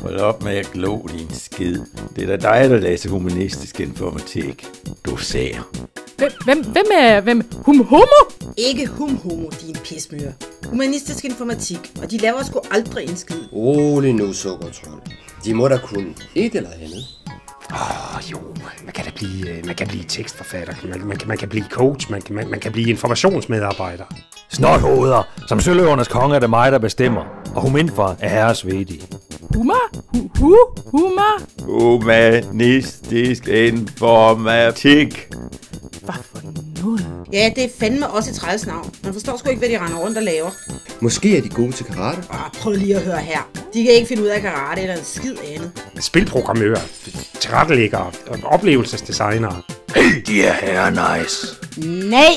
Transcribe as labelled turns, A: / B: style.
A: Hold op med at glo din skid. Det er da dig, der læser humanistisk informatik. Du ser.
B: Hvem? Homo?
C: Ikke homo, din pismyre. Humanistisk informatik, og de laver sgu aldrig en skid.
D: Rolig nu, sukkertrold. De må da kunne et eller andet.
E: Jo, man kan blive tekstforfatter, man kan blive coach, man kan blive informationsmedarbejder.
F: Snothoveder, som søløvernes konge er det mig, der bestemmer, og huminfer er herres vedige.
A: Humanistisk informatik.
B: Hvad for noget?
C: Ja, det er fandme også et træls-navn. Man forstår sgu ikke, hvad de render rundt og laver.
D: Måske er de gode til karate.
C: Prøv lige at høre her. De kan ikke finde ud af karate eller en skid andet.
E: Spilprogrammører, tilrettelæggere og oplevelsesdesignere.
F: De er herre nice.
C: Nej!